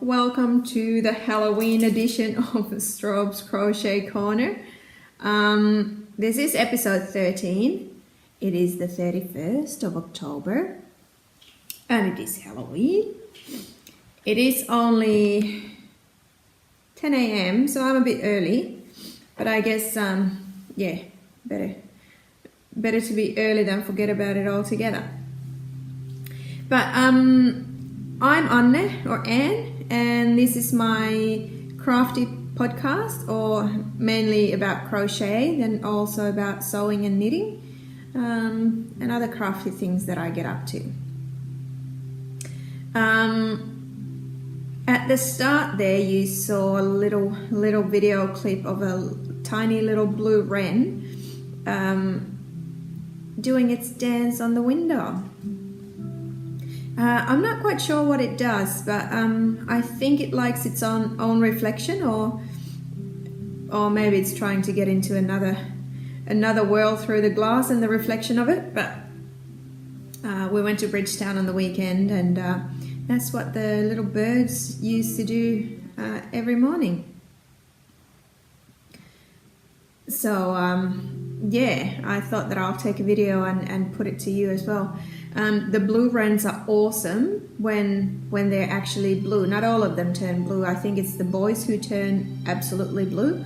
welcome to the Halloween edition of Strawbs Crochet Corner. This is episode 13. It is the 31st of October and it is Halloween. It is only 10 a.m. so I'm a bit early, but I guess yeah, better to be early than forget about it altogether. But I'm Anne, and this is my crafty podcast, or mainly about crochet, then also about sewing and knitting, and other crafty things that I get up to. At the start there you saw a little video clip of a tiny little blue wren doing its dance on the window. I'm not quite sure what it does, but I think it likes its own reflection, or maybe it's trying to get into another world through the glass and the reflection of it. But we went to Bridgetown on the weekend, and that's what the little birds used to do every morning. So yeah, I thought that I'll take a video and put it to you as well. The blue wrens are awesome when they're actually blue. Not all of them turn blue. I think it's the boys who turn absolutely blue,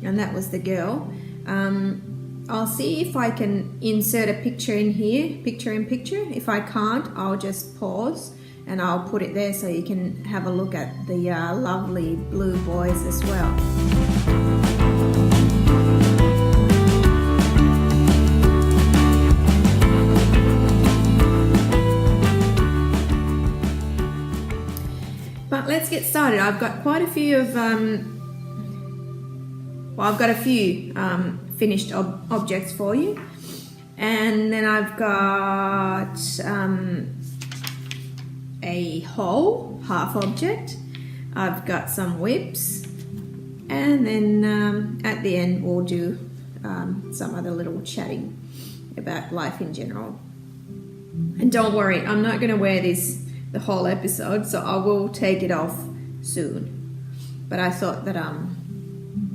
and that was the girl. I'll see if I can insert a picture in here, picture in picture. If I can't, I'll just pause and I'll put it there so you can have a look at the lovely blue boys as well. But let's get started. I've got quite a few of, I've got a few finished objects for you. And then I've got a whole half object. I've got some whips. And then at the end we'll do some other little chatting about life in general. And don't worry, I'm not going to wear this the whole episode, so I will take it off soon. But I thought that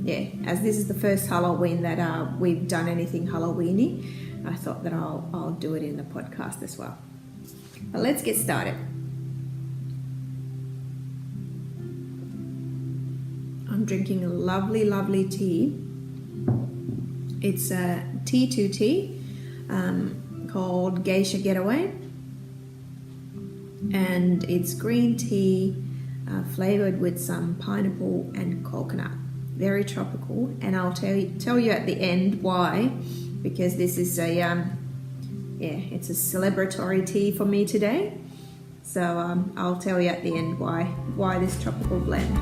yeah, as this is the first Halloween that we've done anything Halloweeny, I thought that I'll do it in the podcast as well. But let's get started. I'm drinking a lovely tea. It's a T2T called Geisha Getaway. And it's green tea flavored with some pineapple and coconut. Very tropical, and I'll tell you at the end why, because this is a it's a celebratory tea for me today. So I'll tell you at the end why this tropical blend.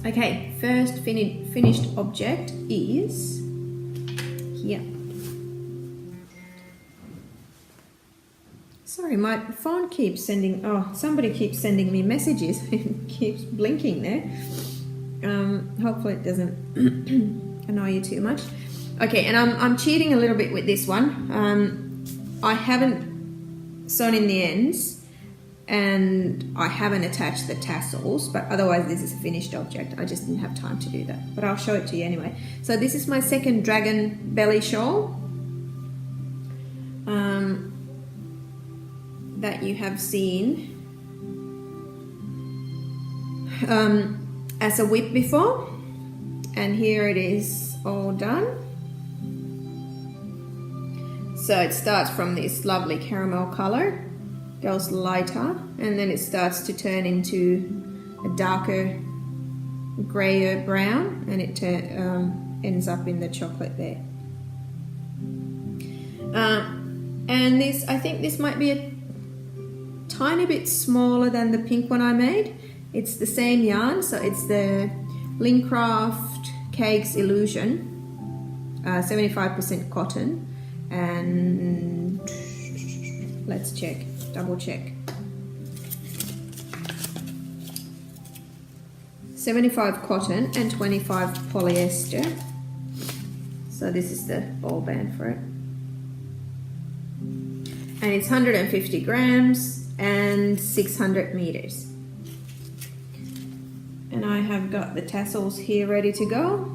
Okay, first finished object is here. Sorry, my phone keeps sending, somebody keeps sending me messages. It keeps blinking there. Hopefully it doesn't annoy you too much. Okay, and I'm cheating a little bit with this one. I haven't sewn in the ends, and I haven't attached the tassels, but otherwise this is a finished object. I just didn't have time to do that, but I'll show it to you anyway. So this is my second dragon belly shawl that you have seen as a whip before, and here it is all done. So it starts from this lovely caramel color, goes lighter, and then it starts to turn into a darker grayer brown, and it ends up in the chocolate there. And this, I think this might be a tiny bit smaller than the pink one I made. It's the same yarn, so it's the Lincraft Cakes Illusion, 75% cotton, and let's check. Double check. 75 cotton and 25 polyester. So this is the ball band for it. And it's 150 grams and 600 meters. And I have got the tassels here ready to go.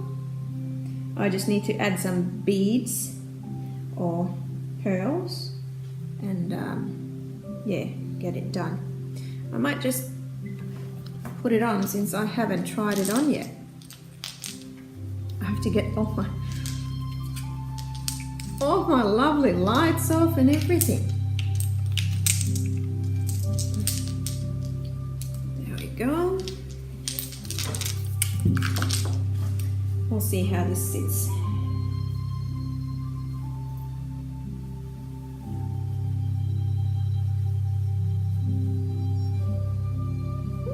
I just need to add some beads or pearls and yeah, get it done. I might just put it on since I haven't tried it on yet. I have to get all my lovely lights off and everything. There we go. We'll see how this sits.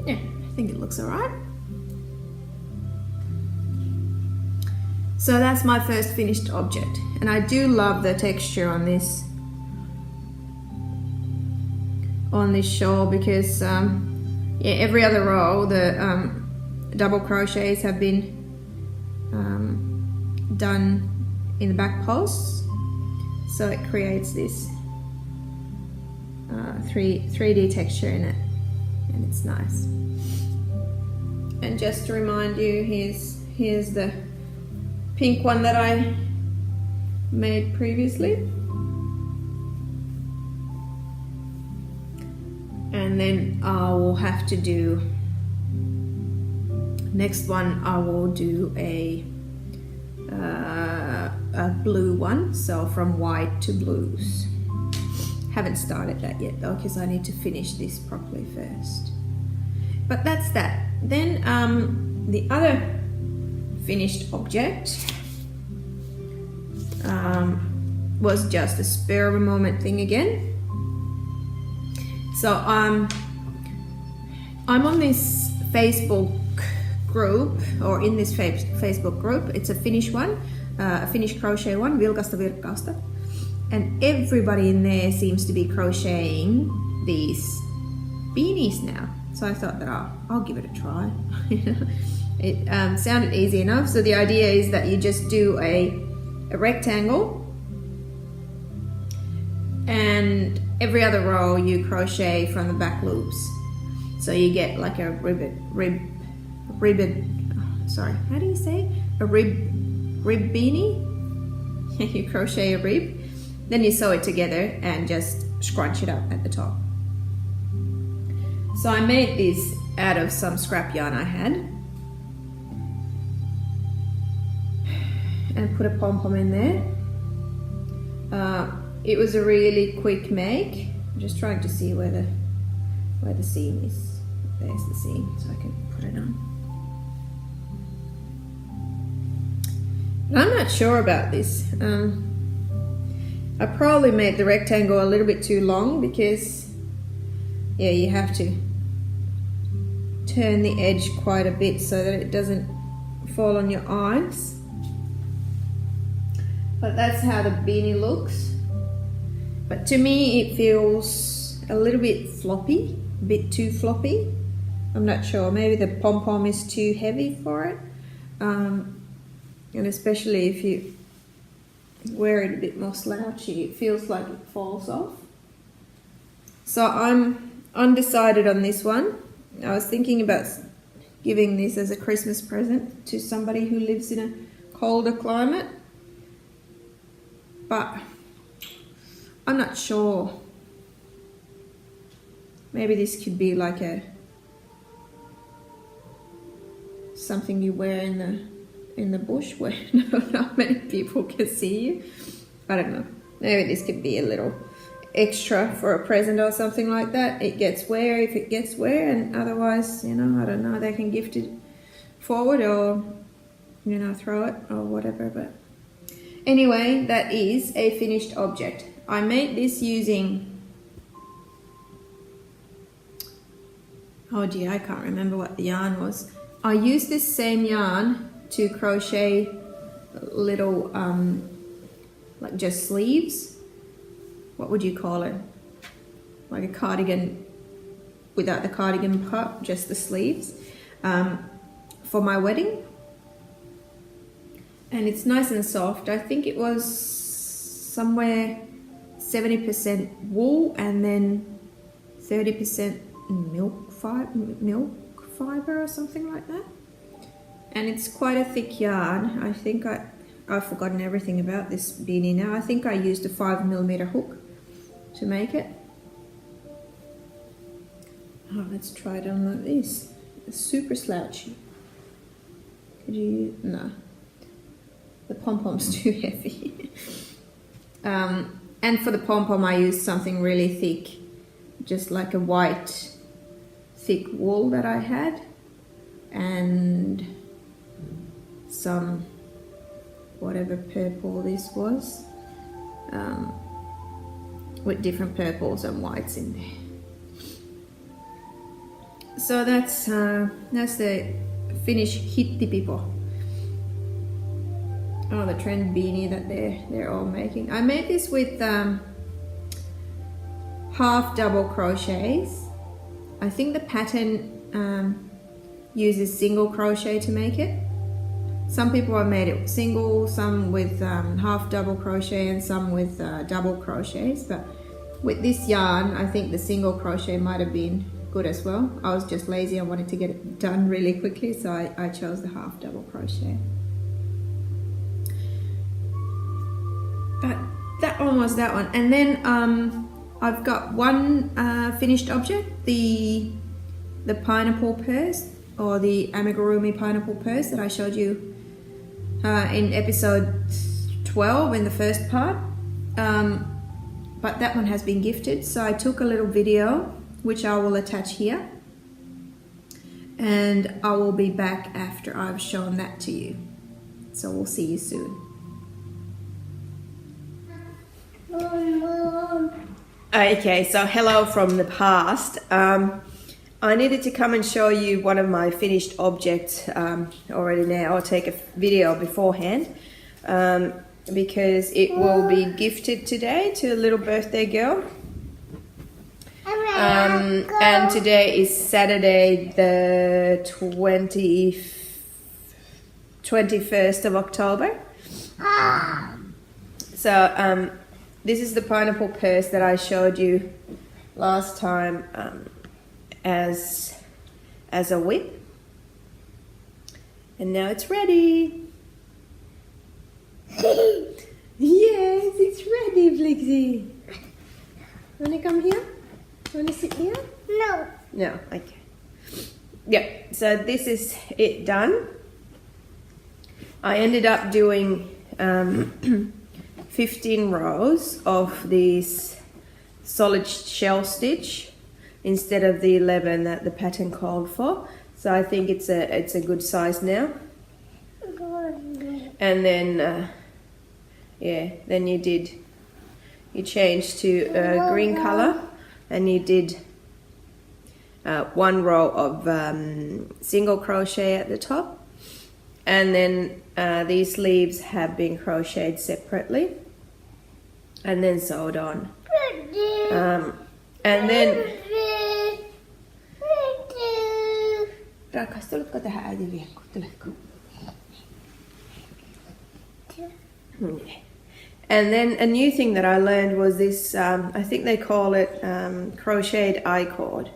Yeah, I think it looks alright. So that's my first finished object, and I do love the texture on this shawl because yeah, every other row the double crochets have been done in the back posts, so it creates this 3D texture in it, and it's nice. And just to remind you, here's the pink one that I made previously, and then I will have to do next one. I will do a blue one, so from white to blues. Haven't started that yet though, because I need to finish this properly first. But that's that. Then the other finished object was just a spur of a moment thing again. So I'm on this Facebook group, or in this Facebook group. It's a Finnish one, a Finnish crochet one, Vilkasta Virkkausta, and everybody in there seems to be crocheting these beanies now. So I thought that I'll give it a try. It sounded easy enough. So the idea is that you just do a rectangle, and every other row you crochet from the back loops. So you get like a sorry, how do you say? A rib beanie? You crochet a rib, then you sew it together and just scrunch it up at the top. So I made this out of some scrap yarn I had, and put a pom-pom in there. It was a really quick make. I'm just trying to see where the seam is. There's the seam, so I can put it on. But I'm not sure about this. I probably made the rectangle a little bit too long because, yeah, you have to turn the edge quite a bit so that it doesn't fall on your eyes. But that's how the beanie looks. But to me it feels a little bit floppy, a bit too floppy. I'm not sure, maybe the pom-pom is too heavy for it. And especially if you wear it a bit more slouchy, it feels like it falls off. So I'm undecided on this one. I was thinking about giving this as a Christmas present to somebody who lives in a colder climate, but I'm not sure. Maybe this could be like something you wear in the bush where not many people can see you. I don't know. Maybe this could be a little extra for a present or something like that. It gets wear if it gets wear, and otherwise, I don't know, they can gift it forward or, throw it or whatever. But anyway, that is a finished object. I made this using, oh dear, I can't remember what the yarn was. I used this same yarn to crochet little like just sleeves. What would you call it? Like a cardigan without the cardigan part, just the sleeves, for my wedding. and it's nice and soft. I think it was somewhere 70% wool and then 30% milk fiber or something like that. And it's quite a thick yarn. I think I've forgotten everything about this beanie now. I think I used a 5mm hook to make it. Oh, let's try it on like this. It's super slouchy. Could you? No. The pom-pom's too heavy. And for the pom-pom I used something really thick, just like a white thick wool that I had, and some whatever purple this was, with different purples and whites in there. So that's the Finnish hittipipo. Oh, the trend beanie that they're all making. I made this with half double crochets. I think the pattern uses single crochet to make it. Some people have made it single, some with half double crochet and some with double crochets, but with this yarn I think the single crochet might have been good as well. I was just lazy, I wanted to get it done really quickly, so I chose the half double crochet. But that one was that one. And then I've got one finished object, the pineapple purse, or the amigurumi pineapple purse that I showed you in episode 12 in the first part. But that one has been gifted, so I took a little video which I will attach here, and I will be back after I've shown that to you. So we'll see you soon. Okay, so hello from the past. I needed to come and show you one of my finished objects already now. I'll take a video beforehand because it will be gifted today to a little birthday girl. And today is Saturday the 21st of October. So this is the pineapple purse that I showed you last time as a whip, and now it's ready. Yes, it's ready, Blixie. Wanna come here? Wanna sit here? No. No, okay. Yeah, so this is it done. I ended up doing 15 rows of these solid shell stitch instead of the 11 that the pattern called for. So I think it's a good size now. And then yeah, then you changed to green color, and you did one row of single crochet at the top, and then these sleeves have been crocheted separately and then sewed on, and then rakas, tuletko tähän äidin viekkuun? Tuletko? And then a new thing that I learned was this, I think they call it crocheted I-cord.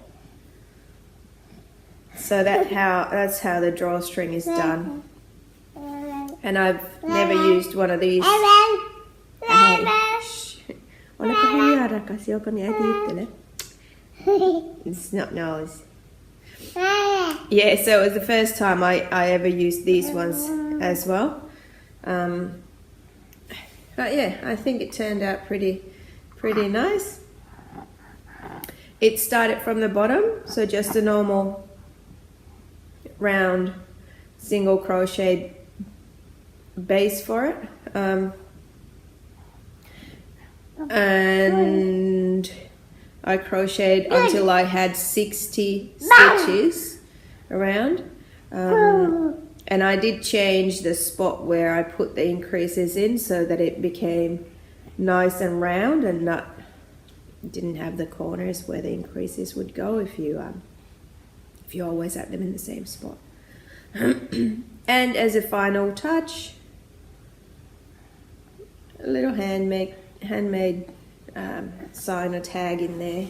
So that's how the drawstring is done. And I've never used one of these. Oletko hiljaa, rakas? Joko niin äiti juttelee? It's not noise. Yeah, so it was the first time I ever used these ones as well. But yeah, I think it turned out pretty nice. It started from the bottom, so just a normal round single crochet base for it, and I crocheted until I had 60 stitches around, and I did change the spot where I put the increases in so that it became nice and round and didn't have the corners where the increases would go if you always had them in the same spot. And as a final touch, little handmade sign or tag in there,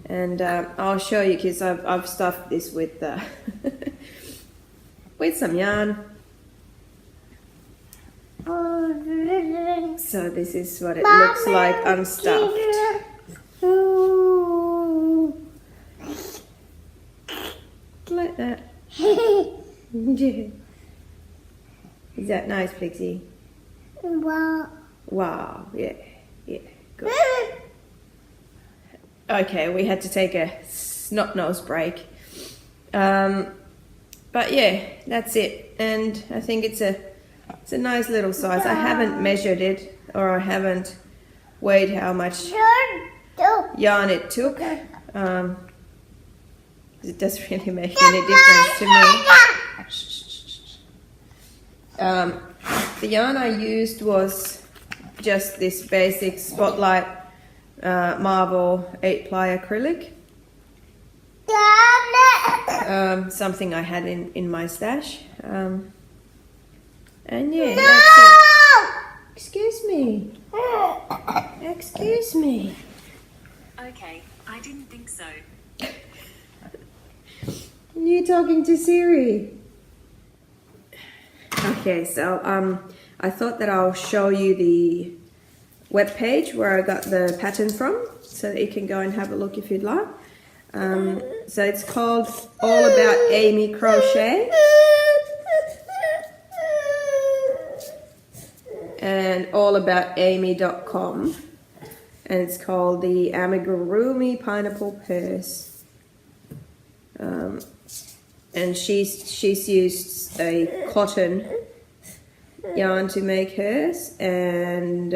and I'll show you because I've stuffed this with with some yarn. So this is what it looks like unstuffed. Like that. Is that nice, Flixie? Wow. Wow, yeah, good. Okay, we had to take a snot-nose break. But yeah, that's it. And I think it's a nice little size. I haven't measured it, or I haven't weighed how much yarn it took. It doesn't really make any difference to me. The yarn I used was just this basic Spotlight Marble 8-ply acrylic. Something I had in my stash. And yeah, that's it. Excuse me. Excuse me. Okay, I didn't think so. You talking to Siri? Okay, so I thought that I'll show you the webpage where I got the pattern from, so that you can go and have a look if you'd like. So it's called All About Amy Crochet, and allaboutamy.com, and it's called the Amigurumi Pineapple Purse. And she's used a cotton yarn to make hers, and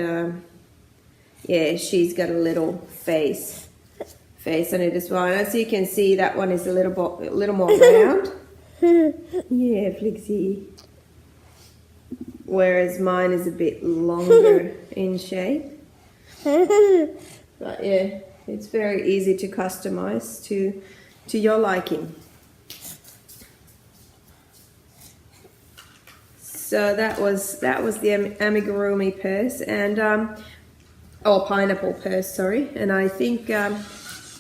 yeah, she's got a little face on it as well. And as you can see, that one is a little more round. Yeah, Flixie. Whereas mine is a bit longer in shape. But yeah, it's very easy to customize to your liking. So that was the amigurumi purse, and pineapple purse, sorry. And I think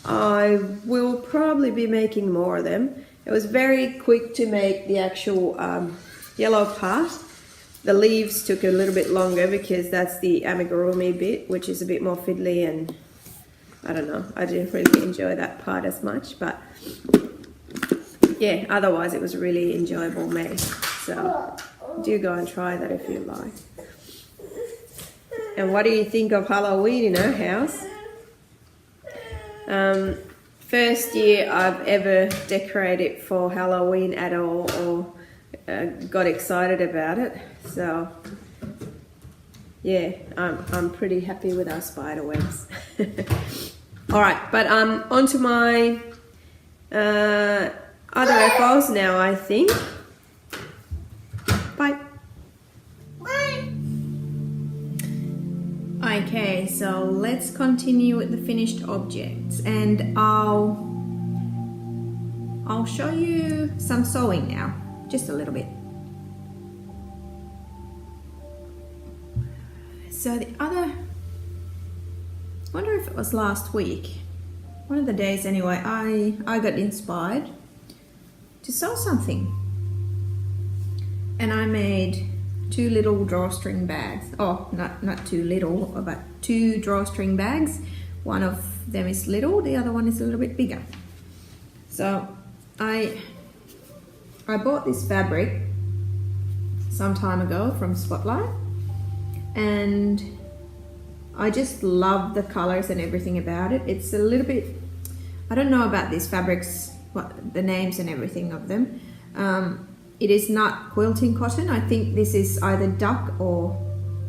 I will probably be making more of them. It was very quick to make the actual yellow part. The leaves took a little bit longer because that's the amigurumi bit, which is a bit more fiddly, and I don't know, I didn't really enjoy that part as much, but yeah, otherwise it was a really enjoyable make. So do go and try that if you like. And what do you think of Halloween in our house? First year I've ever decorated for Halloween at all, or got excited about it. So yeah, I'm pretty happy with our spider webs. All right, but on to my other FOs now, I think. Bye. Okay, so let's continue with the finished objects, and I'll show you some sewing now, just a little bit. So the other, I wonder if it was last week, one of the days anyway, I got inspired to sew something, and I made 2 little drawstring bags. Oh, not too little, but 2 drawstring bags. One of them is little, the other one is a little bit bigger. So I bought this fabric some time ago from Spotlight, and I just love the colors and everything about it. It's a little bit, I don't know about these fabrics, what the names and everything of them. It is not quilting cotton. I think this is either duck or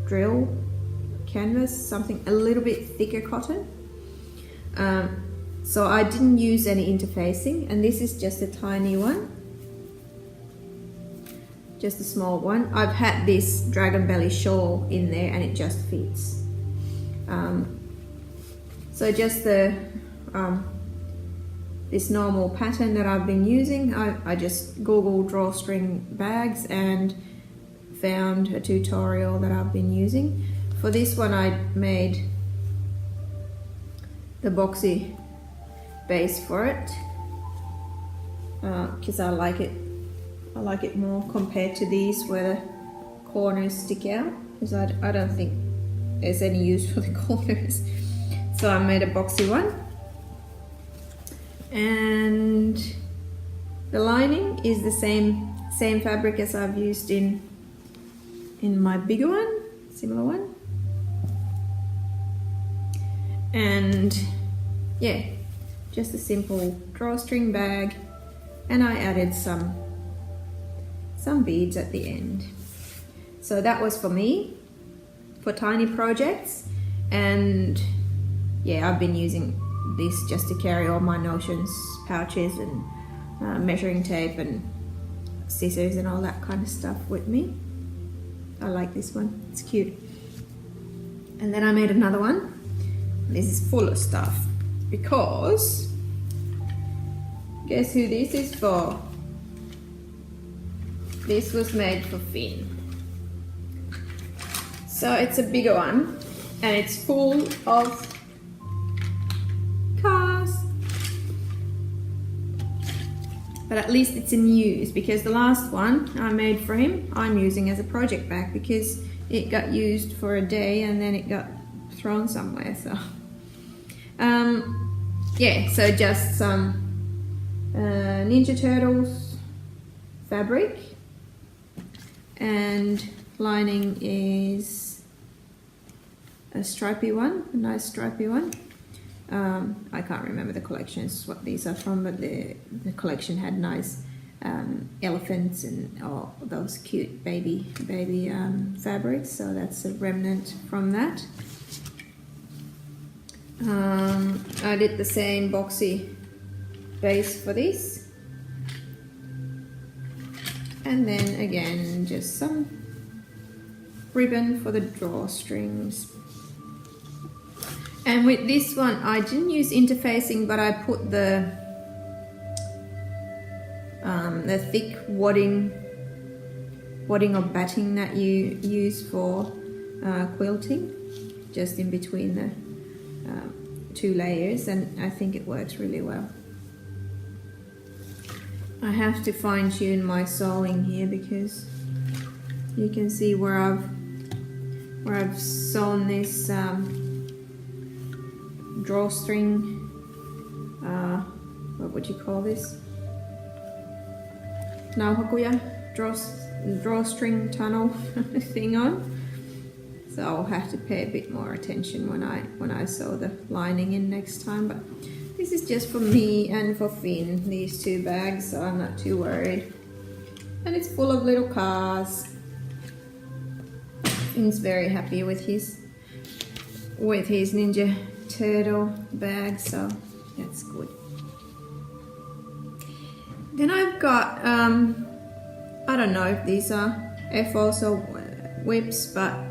drill canvas, something a little bit thicker cotton. So I didn't use any interfacing, and this is just a tiny one, just a small one. I've had this dragon belly shawl in there and it just fits. So just the this normal pattern that I've been using. I just googled drawstring bags and found a tutorial that I've been using For this one I made the boxy base for it because I like it more compared to these where the corners stick out, because I don't think there's any use for the corners. So I made a boxy one, and the lining is the same fabric as I've used in my bigger one, similar one. And yeah, just a simple drawstring bag, and I added some beads at the end. So that was for me, for tiny projects. And yeah, I've been using this just to carry all my notions, pouches and measuring tape and scissors and all that kind of stuff with me. I like this one, it's cute. And then I made another one. This is full of stuff because guess who this is for? This was made for Finn. So it's a bigger one and it's full of cars. But at least it's in use, because the last one I made for him I'm using as a project bag because it got used for a day and then it got thrown somewhere. So yeah, so just some Ninja Turtles fabric, and lining is a stripy one, a nice stripy one. I can't remember the collections what these are from, but the collection had nice elephants and all those cute baby fabrics, so that's a remnant from that. I did the same boxy base for this, and then again just some ribbon for the drawstrings. And with this one I didn't use interfacing, but I put the thick wadding or batting that you use for quilting just in between the two layers, and I think it works really well. I have to fine tune my sewing here because you can see where I've sewn this drawstring, what would you call this? Nauhakuya drawstring tunnel thing on. So I'll have to pay a bit more attention when I sew the lining in next time. But this is just for me and for Finn, these two bags, so I'm not too worried. And it's full of little cars. Finn's very happy with his Ninja Turtle bag, so that's good. Then I've got I don't know if these are FOs or whips, but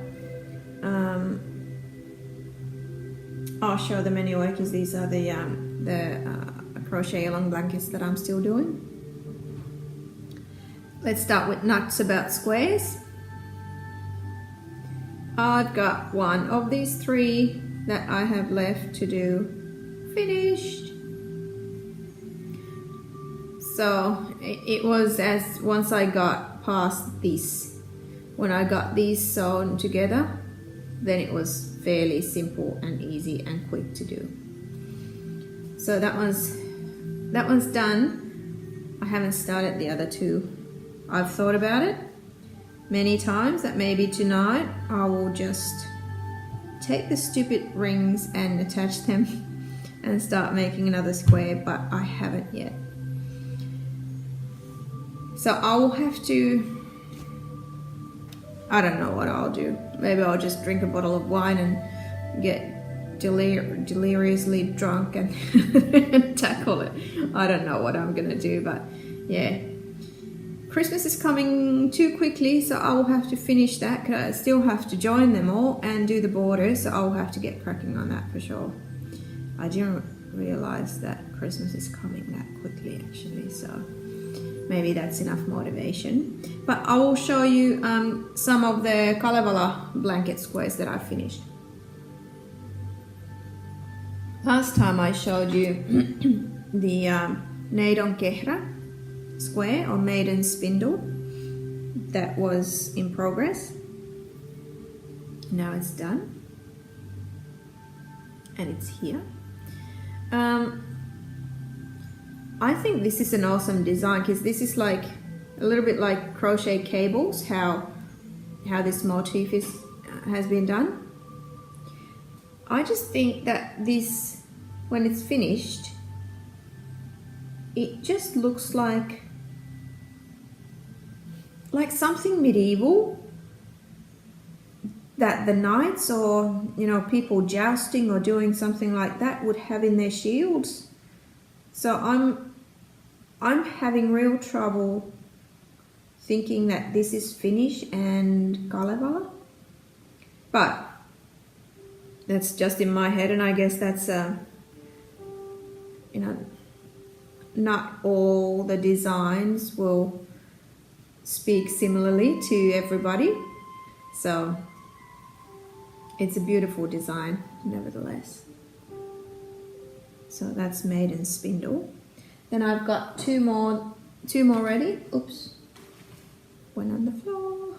I'll show them anyway because these are the crochet along blankets that I'm still doing. Let's start with nuts about squares. I've got one of these three that I have left to do finished. So it was as once I got past this, when I got these sewn together, then it was fairly simple and easy and quick to do. So that one's done. I haven't started the other two. I've thought about it many times that maybe tonight I will just take the stupid rings and attach them and start making another square, but I haven't yet. So I will have to, I don't know what I'll do. Maybe I'll just drink a bottle of wine and get deliriously drunk and tackle it. I don't know what I'm gonna do, but yeah. Christmas is coming too quickly, so I will have to finish that because I still have to join them all and do the borders, so I'll have to get cracking on that for sure. I didn't realize that Christmas is coming that quickly actually, so maybe that's enough motivation. But I will show you some of the Kalevala blanket squares that I finished. Last time I showed you the Neidon Kehra square or maiden spindle that was in progress. Now it's done and it's here. I think this is an awesome design because this is like a little bit like crochet cables, how this motif has been done. I just think that this, when it's finished, it just looks like something medieval that the knights or, you know, people jousting or doing something like that would have in their shields. So I'm having real trouble thinking that this is Finnish and Kalevala, but that's just in my head, and I guess that's you know, not all the designs will speak similarly to everybody, so it's a beautiful design nevertheless. So that's maiden spindle. Then I've got two more ready. Oops, went on the floor.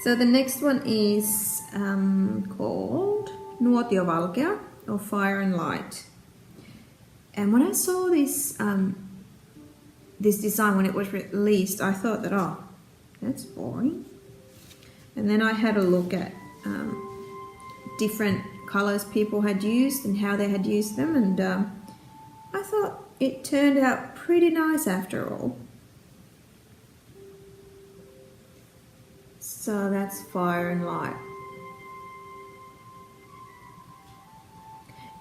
So the next one is called Nuotiovalkea, or Fire and Light. And when I saw this this design when it was released, I thought that, oh, that's boring. And then I had a look at different colors people had used and how they had used them, and I thought it turned out pretty nice after all. So that's Fire and Light.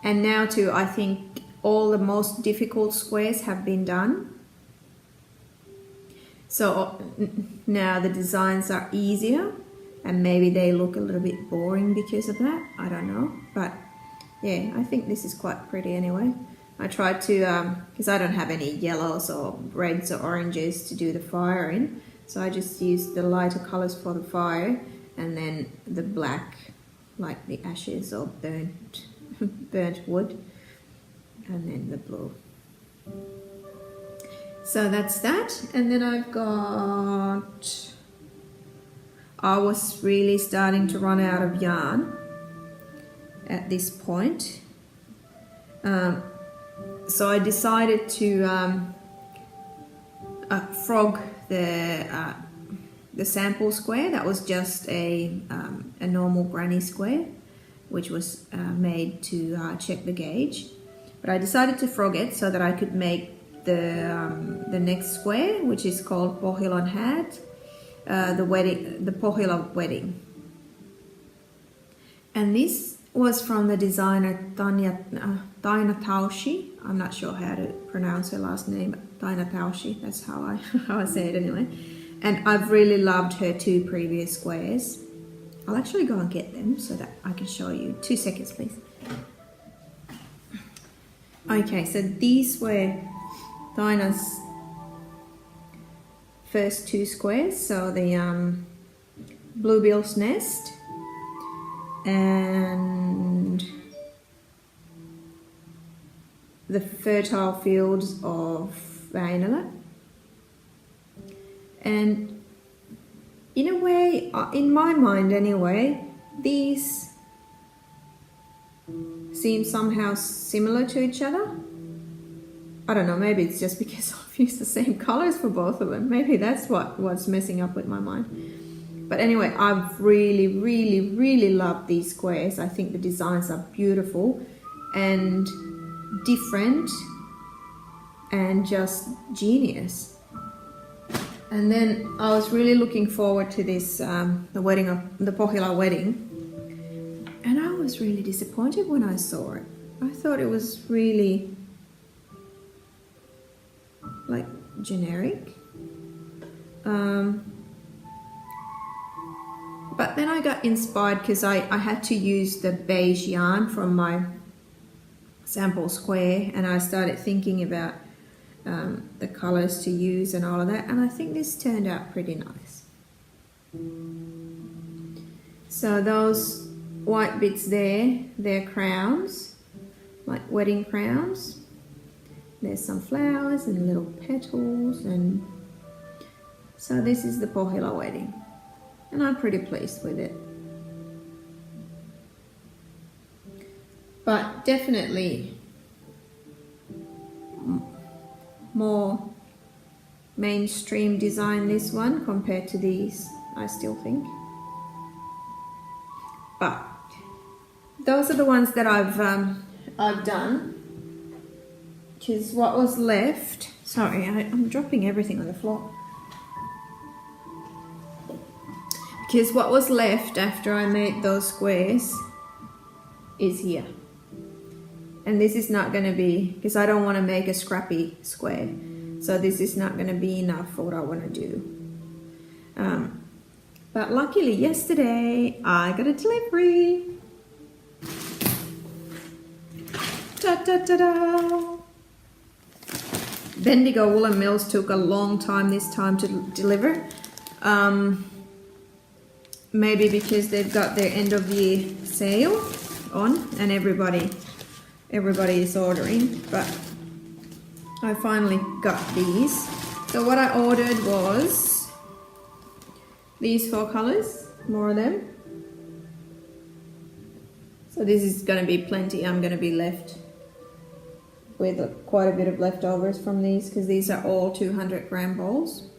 And now too, I think all the most difficult squares have been done. So now the designs are easier, and maybe they look a little bit boring because of that. I don't know, but yeah, I think this is quite pretty anyway. I tried to, because I don't have any yellows or reds or oranges to do the fire in, so I just used the lighter colors for the fire, and then the black, like the ashes or burnt wood, and then the blue. So that's that. And then I've got, I was really starting to run out of yarn at this point, so I decided to frog the sample square. That was just a normal granny square, which was made to check the gauge. But I decided to frog it so that I could make the next square, which is called Pohjolan hat, the Pohjola wedding. And this was from the designer Taina Taushi. I'm not sure how to pronounce her last name, Taina Taushi. That's how I say it anyway. And I've really loved her two previous squares. I'll actually go and get them so that I can show you. 2 seconds, please. Okay, so these were Taina's first two squares. So the Bluebill's Nest and the Fertile Fields of Väinölä. And in a way, in my mind anyway, these seem somehow similar to each other. I don't know, maybe it's just because I've used the same colors for both of them. Maybe that's what's messing up with my mind. But anyway, I've really loved these squares. I think the designs are beautiful and different and just genius. And then I was really looking forward to this, the wedding of the Pohjola wedding. And I was really disappointed when I saw it. I thought it was really like generic. But then I got inspired because I had to use the beige yarn from my sample square, and I started thinking about the colors to use and all of that, and I think this turned out pretty nice. So those white bits there, they're crowns, like wedding crowns. There's some flowers and little petals, and so this is the Pohjola wedding, and I'm pretty pleased with it. But definitely more mainstream design, this one, compared to these, I still think. But those are the ones that I've done, because what was left, sorry, I'm dropping everything on the floor, because what was left after I made those squares is here. And this is not going to be, because I don't want to make a scrappy square, so this is not going to be enough for what I want to do. But luckily yesterday I got a delivery. Ta-da-da-da! Bendigo Woolen Mills took a long time this time to deliver. Maybe because they've got their end of year sale on and everybody is ordering, but I finally got these. So what I ordered was these 4 colors, more of them. So this is going to be plenty. I'm going to be left with quite a bit of leftovers from these, because these are all 200-gram balls.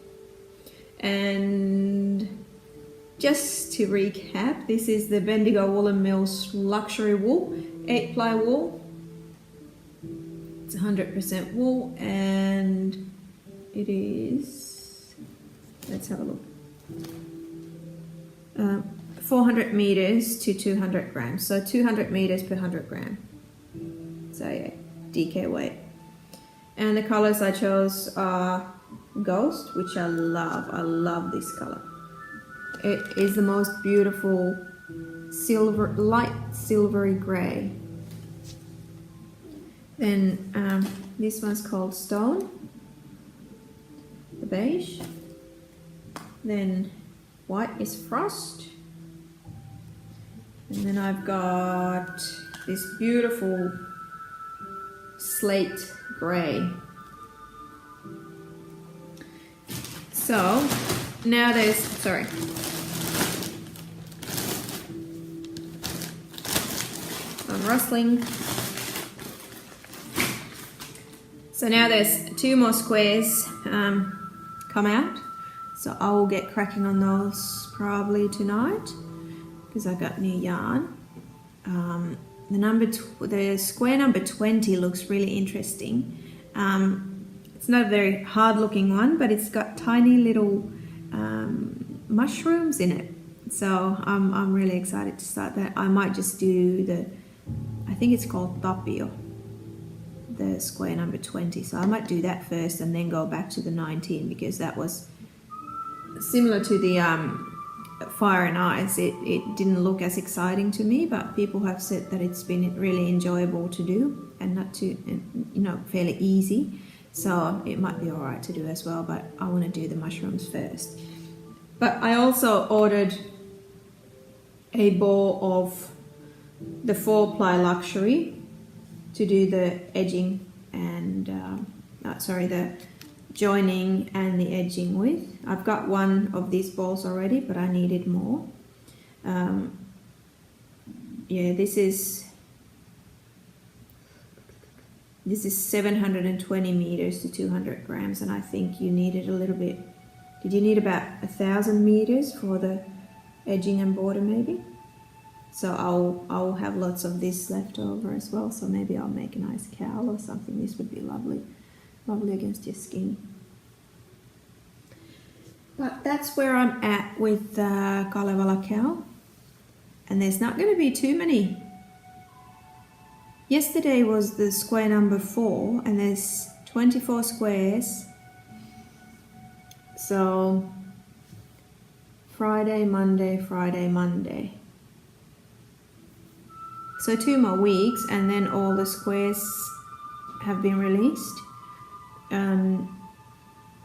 And just to recap, this is the Bendigo Woolen Mills luxury wool, 8-ply wool. It's 100% wool, and it is, let's have a look, 400 meters to 200 grams, so 200 meters per 100 gram. So yeah, DK weight. And the colors I chose are Ghost, which I love. I love this color. It is the most beautiful silver, light silvery gray. Then this one's called Stone, the beige. Then white is Frost. And then I've got this beautiful slate grey. So now there's, sorry. I'm rustling. So now there's 2 more squares come out. So I will get cracking on those probably tonight, because I got new yarn. The square number 20 looks really interesting. It's not a very hard looking one, but it's got tiny little mushrooms in it. So I'm really excited to start that. I might just do I think it's called Tapio, the square number 20. So I might do that first and then go back to the 19, because that was similar to the Fire and Ice. It didn't look as exciting to me, but people have said that it's been really enjoyable to do and not too, fairly easy. So it might be alright to do as well, but I want to do the mushrooms first. But I also ordered a ball of the 4-ply luxury to do the edging and the joining and the edging with. I've got one of these balls already, but I needed more. This is 720 meters to 200 grams, and I think you needed a little bit. Did you need about 1,000 meters for the edging and border maybe? So I'll have lots of this left over as well, so maybe I'll make a nice cowl or something. This would be lovely against your skin. But that's where I'm at with Kalevala cowl, and there's not going to be too many. Yesterday was the square number 4, and there's 24 squares. So Friday, Monday. So 2 more weeks, and then all the squares have been released.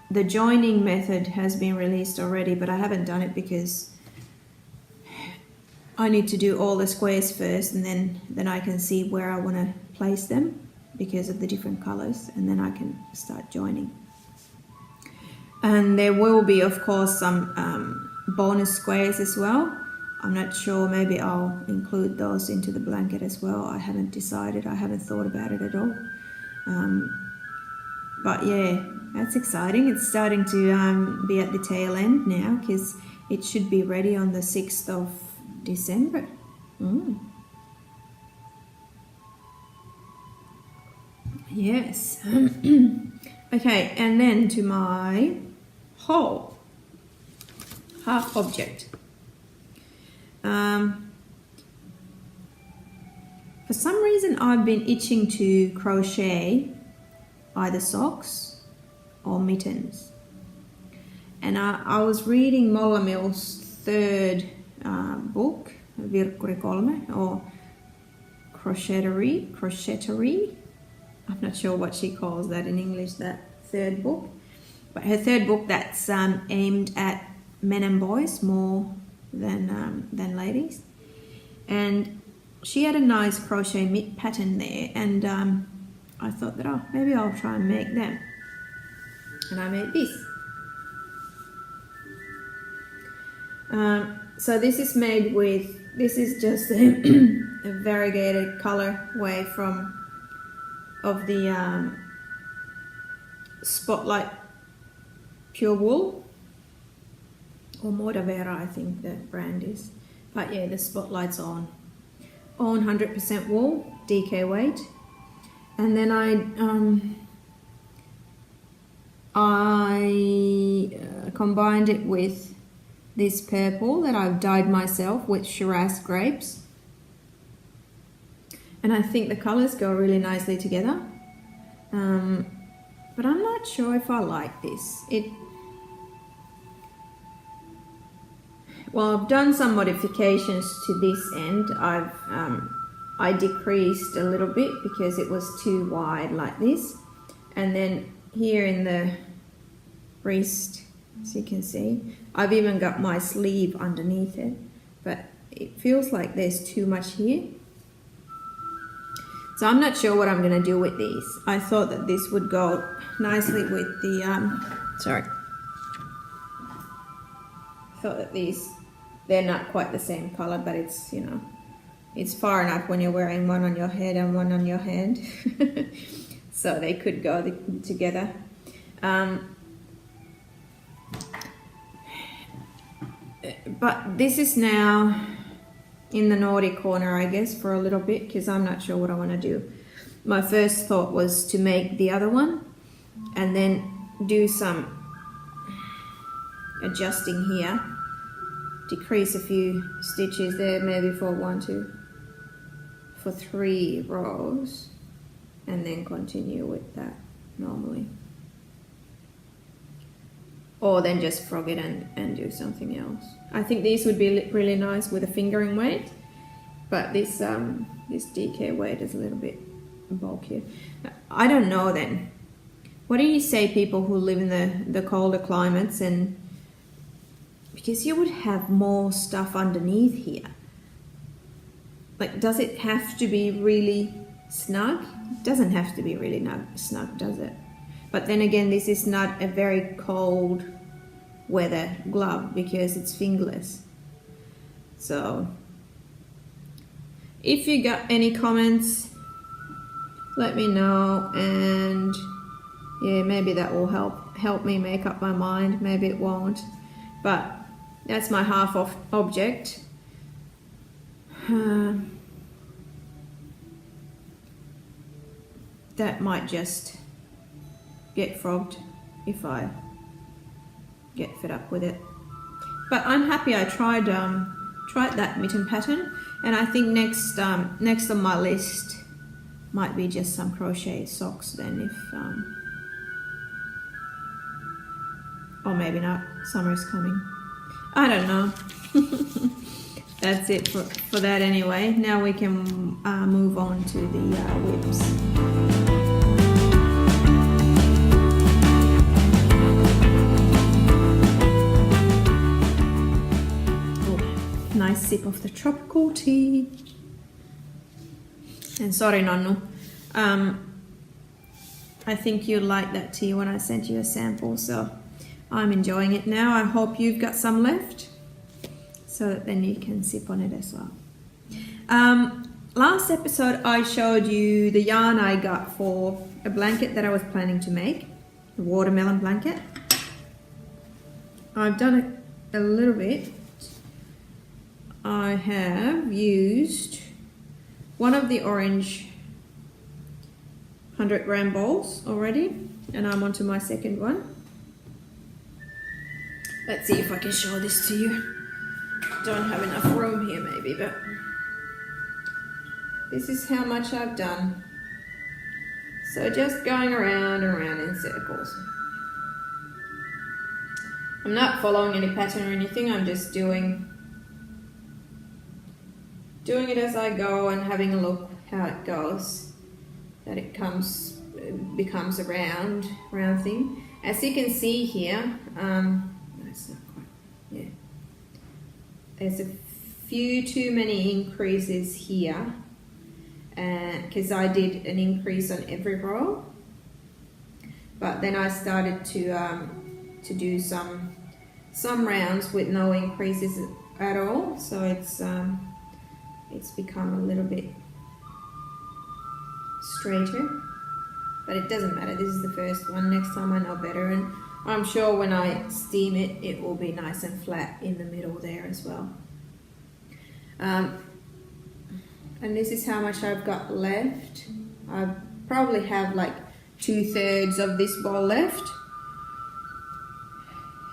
the joining method has been released already, but I haven't done it because I need to do all the squares first, and then I can see where I want to place them because of the different colors, and then I can start joining. And there will be, of course, some bonus squares as well. I'm not sure, maybe I'll include those into the blanket as well. I haven't decided, I haven't thought about it at all. But yeah, that's exciting. It's starting to be at the tail end now because it should be ready on the 6th of December. Yes. Okay, and then to my whole half object. For some reason I've been itching to crochet either socks or mittens. And I was reading Molla Mill's third book, Virkuri 3, or Crochettery. I'm not sure what she calls that in English, that third book. But her third book that's aimed at men and boys more than ladies. And she had a nice crochet mitt pattern there, and I thought that maybe I'll try and make them. And I made this. So this is made with, this is just a variegated colorway of the Spotlight Pure Wool, or Modavera I think the brand is. But yeah, the Spotlight's on 100% wool, DK weight. And then I combined it with this purple that I've dyed myself with Shiraz grapes. And I think the colors go really nicely together. But I'm not sure if I like this. Well, I've done some modifications to this end. I decreased a little bit because it was too wide like this. And then here in the wrist, as you can see, I've even got my sleeve underneath it, but it feels like there's too much here. So I'm not sure what I'm going to do with these. I thought that this would go nicely with the, thought that these, they're not quite the same color, but it's, you know, it's far enough when you're wearing one on your head and one on your hand. So they could go together. But this is now in the naughty corner, I guess, for a little bit, because I'm not sure what I want to do. My first thought was to make the other one and then do some adjusting here, decrease a few stitches there, maybe for 3 rows, and then continue with that normally. Or then just frog it and do something else. I think these would be really nice with a fingering weight, but this DK weight is a little bit bulkier. I don't know then. What do you say, people who live in the colder climates, and because you would have more stuff underneath here. Like, does it have to be really snug? It doesn't have to be really snug, does it? But then again, this is not a very cold weather glove because it's fingerless. So if you got any comments, let me know, and yeah, maybe that will help me make up my mind. Maybe it won't, but that's my half of object. That might just get frogged if I get fed up with it, but I'm happy I tried that mitten pattern, and I think next on my list might be just some crochet socks then, if or maybe not, summer's coming, I don't know. That's it for that anyway. Now we can move on to the whips. Nice sip of the tropical tea. And sorry, Nonnu. I think you liked that tea when I sent you a sample, so I'm enjoying it now. I hope you've got some left, so that then you can sip on it as well. Last episode I showed you the yarn I got for a blanket that I was planning to make, the watermelon blanket. I've done it a little bit. I have used one of the orange 100-gram balls already, and I'm on to my second one. Let's see if I can show this to you. Don't have enough room here maybe, but this is how much I've done. So just going around and around in circles. I'm not following any pattern or anything, I'm just doing it as I go and having a look how it goes, that it becomes a round thing. As you can see here, that's not quite, yeah. There's a few too many increases here, because I did an increase on every row, but then I started to do some rounds with no increases at all, so it's become a little bit straighter, but it doesn't matter. This is the first one. Next time I know better, and I'm sure when I steam it, it will be nice and flat in the middle there as well. And this is how much I've got left. I probably have like 2/3 of this ball left,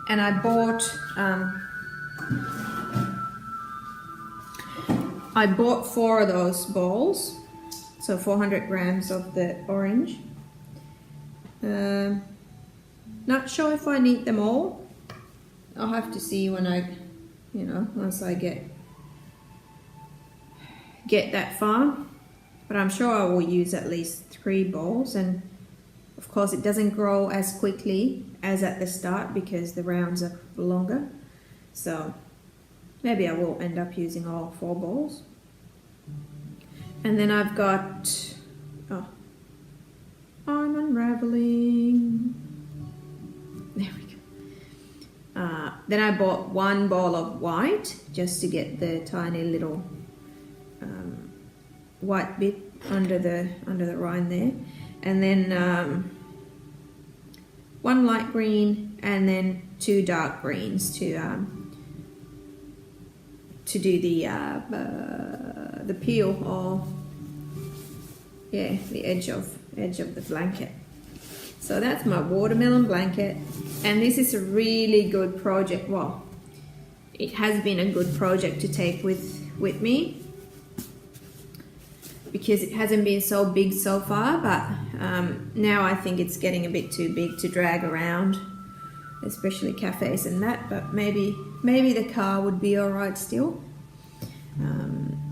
and I bought 4 of those balls, so 400 grams of the orange. Not sure if I need them all. I'll have to see when once I get that far, but I'm sure I will use at least 3 balls, and of course it doesn't grow as quickly as at the start because the rounds are longer, so maybe I will end up using all 4 balls. And then I've got, I'm unraveling. There we go. Then I bought 1 ball of white just to get the tiny little white bit under the rind there, and then 1 light green, and then 2 dark greens to do the peel, or the edge of the blanket. So that's my watermelon blanket, and this is a really good project. Well, it has been a good project to take with me because it hasn't been so big so far, but now I think it's getting a bit too big to drag around, especially cafes and that, but maybe the car would be alright still.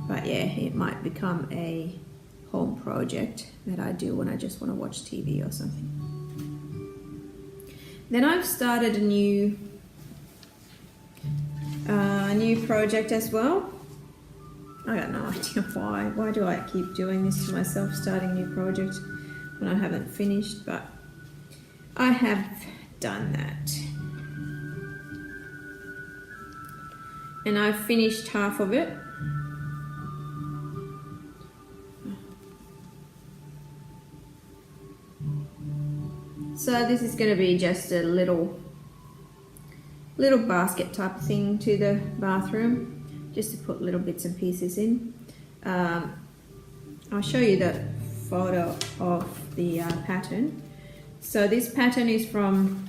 But yeah, it might become a home project that I do when I just want to watch TV or something. Then I've started a new project as well. I got no idea why. Why do I keep doing this to myself, starting new projects when I haven't finished, but I have done that. And I've finished half of it. So this is going to be just a little basket type thing to the bathroom, just to put little bits and pieces in. I'll show you the photo of the pattern. So this pattern is from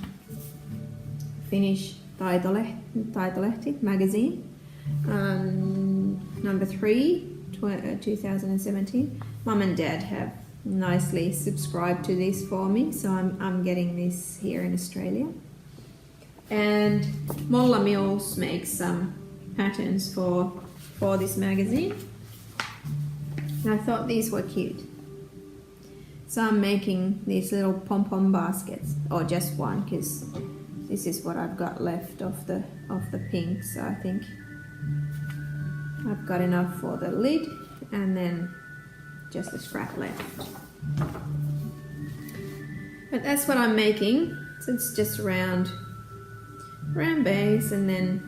Finnish Taitolehti magazine, number 3, 2017. Mum and Dad have nicely subscribed to this for me, so I'm getting this here in Australia. And Molla Mills makes some patterns for this magazine, and I thought these were cute, so I'm making these little pom-pom baskets, or just one, because this is what I've got left of the pink, so I think I've got enough for the lid and then just a scrap left. But that's what I'm making. So it's just round base, and then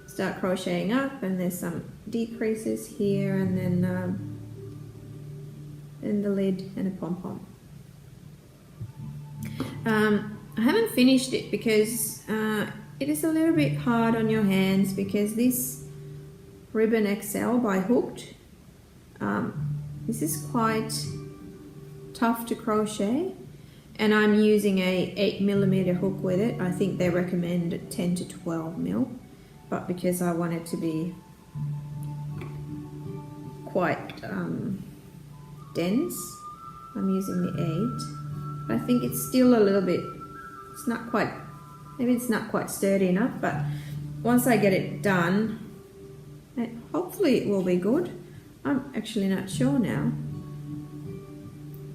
start crocheting up, and there's some decreases here, and then the lid and a pom-pom. I haven't finished it because it is a little bit hard on your hands, because this Ribbon XL by Hooked, this is quite tough to crochet, and I'm using a 8mm hook with it. I think they recommend 10 to 12mm, but because I want it to be quite dense, I'm using the 8. But I think it's still a little bit, it's not quite, maybe it's not quite sturdy enough, but once I get it done, hopefully it will be good. I'm actually not sure now.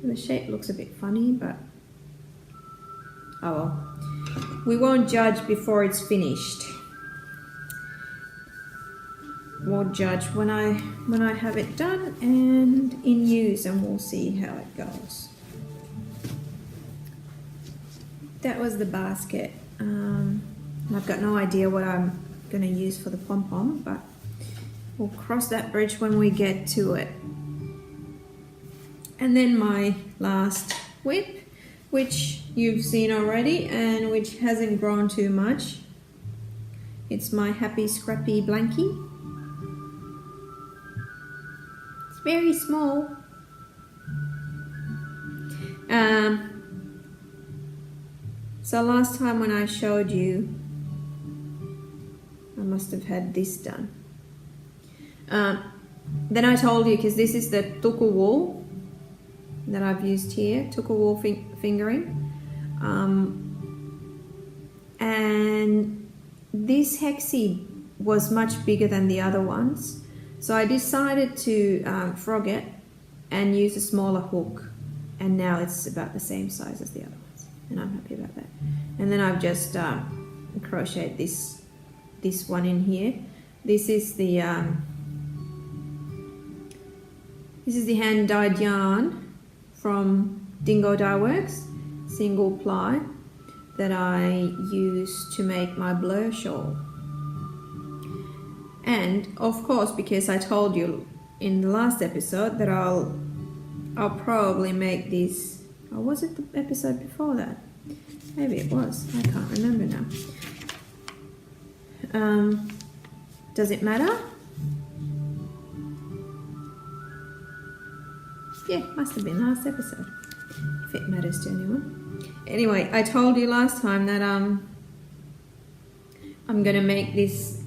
The shape looks a bit funny, but oh well. We won't judge before it's finished. We'll judge when I have it done and in use, and we'll see how it goes. That was the basket. I've got no idea what I'm going to use for the pom-pom, but we'll cross that bridge when we get to it. And then my last whip, which you've seen already and which hasn't grown too much. It's my Happy Scrappy Blankie. It's very small. So last time when I showed you, I must have had this done. Then I told you, because this is the tuku wool that I've used here, tuku wool fingering, and this hexie was much bigger than the other ones, so I decided to frog it and use a smaller hook, and now it's about the same size as the other ones, and I'm happy about that. And then I've just crocheted this one in here. This is the hand dyed yarn from Dingo Dye Works, single ply, that I use to make my blur shawl. And of course, because I told you in the last episode that I'll probably make this, or was it the episode before that? Maybe it was, I can't remember now. Does it matter? Yeah, must have been last episode, if it matters to anyone. Anyway, I told you last time that I'm gonna make this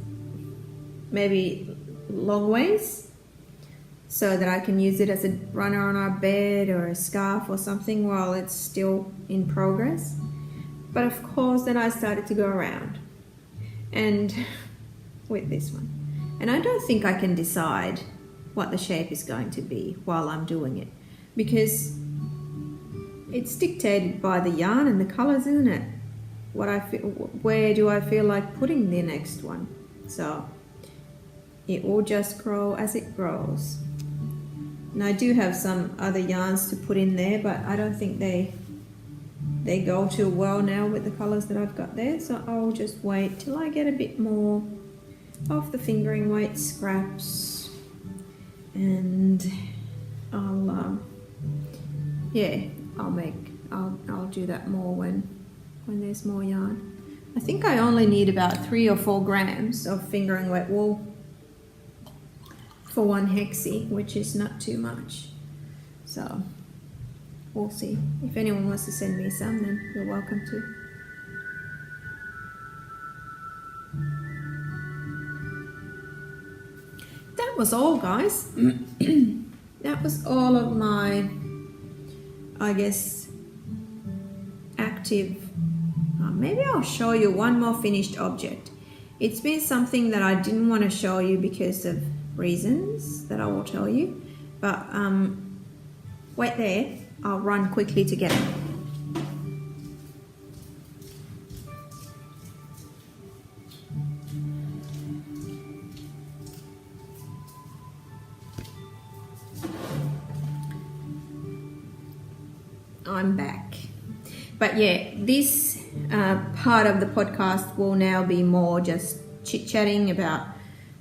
maybe long ways, so that I can use it as a runner on our bed or a scarf or something while it's still in progress. But of course, then I started to go around and with this one, and I don't think I can decide what the shape is going to be while I'm doing it, because it's dictated by the yarn and the colors, isn't it? Where do I feel like putting the next one? So it will just grow as it grows. And I do have some other yarns to put in there, but I don't think they go too well now with the colors that I've got there, so I'll just wait till I get a bit more of the fingering weight scraps, and I'll do that more when there's more yarn. I think I only need about 3 or 4 grams of fingering weight wool for one hexie, which is not too much. So we'll see. If anyone wants to send me some, then you're welcome to. That was all, guys. That was all of my, I guess, active. Maybe I'll show you one more finished object. It's been something that I didn't want to show you because of reasons that I will tell you, but wait there, I'll run quickly to get it. I'm back. But yeah, this part of the podcast will now be more just chit-chatting about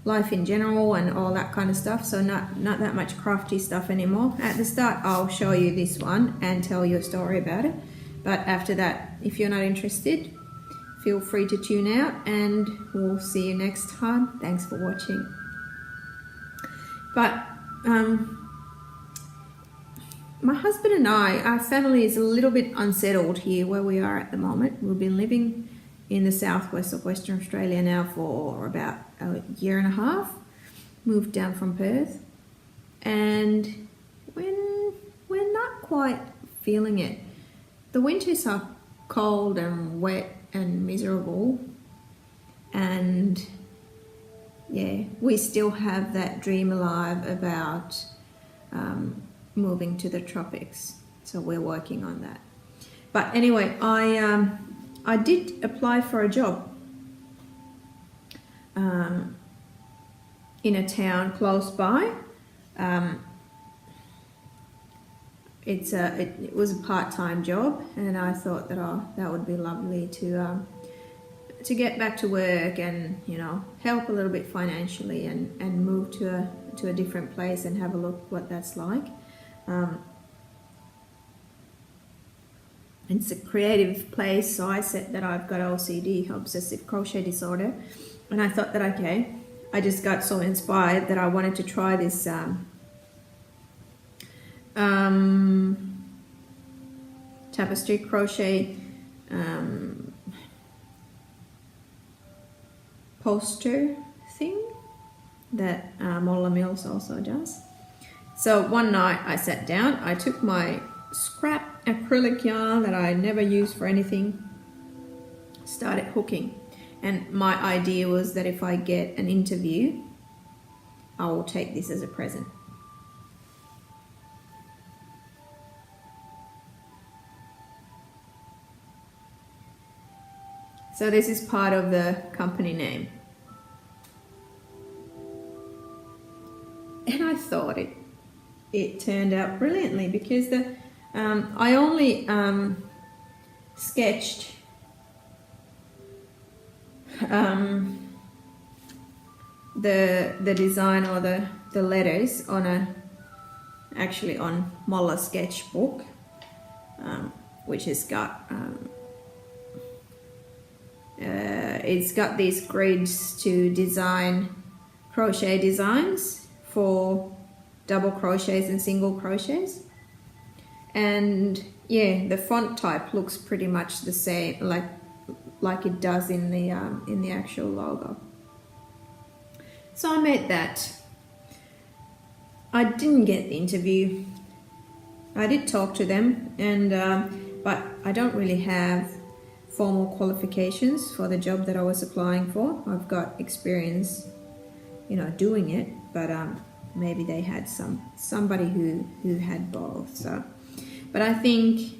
life in general and all that kind of stuff, so not that much crafty stuff anymore. At the start I'll show you this one and tell you a story about it, but after that, if you're not interested, feel free to tune out, and we'll see you next time. Thanks for watching. But my husband and I, our family is a little bit unsettled here where we are at the moment. We've been living in the southwest of Western Australia now for about a year and a half. Moved down from Perth, and we're not quite feeling it. The winters are cold and wet and miserable, and yeah, we still have that dream alive about moving to the tropics, so we're working on that. But anyway, I did apply for a job in a town close by. It was a part-time job, and I thought that that would be lovely to get back to work and, you know, help a little bit financially and move to a different place and have a look what that's like. It's a creative place, so I said that I've got OCD, obsessive crochet disorder, and I thought that okay, I just got so inspired that I wanted to try this tapestry crochet poster thing that Mola Mills also does. So one night I sat down, I took my scrap acrylic yarn that I never used for anything, started hooking, and my idea was that if I get an interview, I will take this as a present. So this is part of the company name. And I thought it turned out brilliantly, because I only sketched the design or the letters on Mola's sketchbook, which has got it's got these grids to design crochet designs for double crochets and single crochets, and yeah, the font type looks pretty much the same, like it does in the actual logo. So I made that. I didn't get the interview. I did talk to them, and but I don't really have formal qualifications for the job that I was applying for. I've got experience, you know, doing it, but maybe they had somebody who had both. So, but I think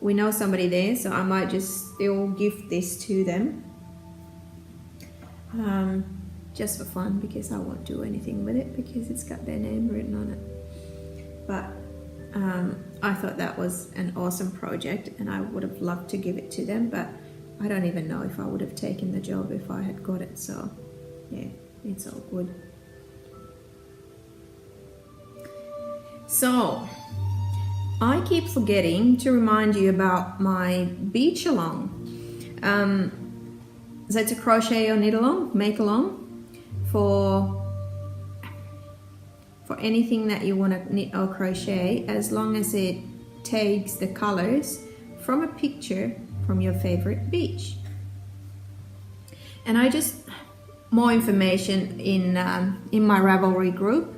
we know somebody there, so I might just still gift this to them, just for fun, because I won't do anything with it because it's got their name written on it. But I thought that was an awesome project, and I would have loved to give it to them, but I don't even know if I would have taken the job if I had got it. So yeah, it's all good. So I keep forgetting to remind you about my Beachalong. So it's a crochet or knit along, make along for anything that you want to knit or crochet, as long as it takes the colors from a picture from your favorite beach. And I just, more information in my Ravelry group.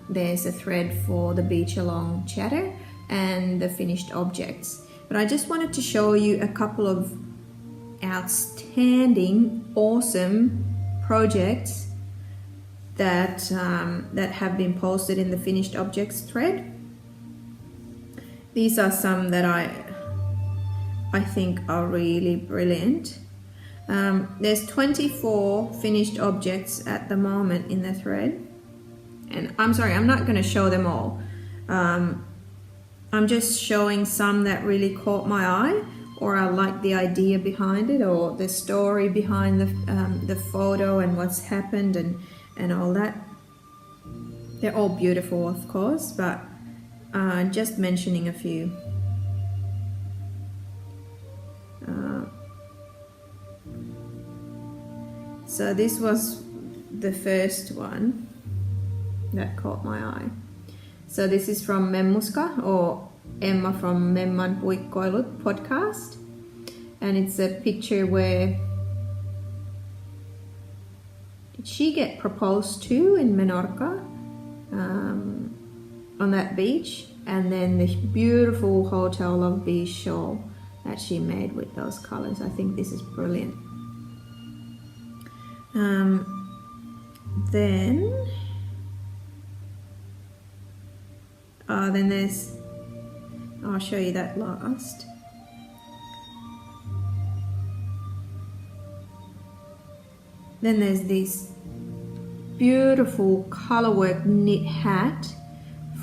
There's a thread for the Beachalong chatter and the finished objects. But I just wanted to show you a couple of outstanding, awesome projects that have been posted in the finished objects thread. These are some that I think are really brilliant. There's 24 finished objects at the moment in the thread, and I'm sorry, I'm not going to show them all. I'm just showing some that really caught my eye, or I like the idea behind it, or the story behind the photo and what's happened and all that. They're all beautiful, of course, but just mentioning a few. So this was the first one that caught my eye. So this is from Memmuska, or Emma from Memman Puikkoilut podcast, and it's a picture where did she get proposed to in Menorca, on that beach, and then the beautiful hotel of Beachalong that she made with those colors. I think this is brilliant. Then there's, I'll show you that last. Then there's this beautiful colorwork knit hat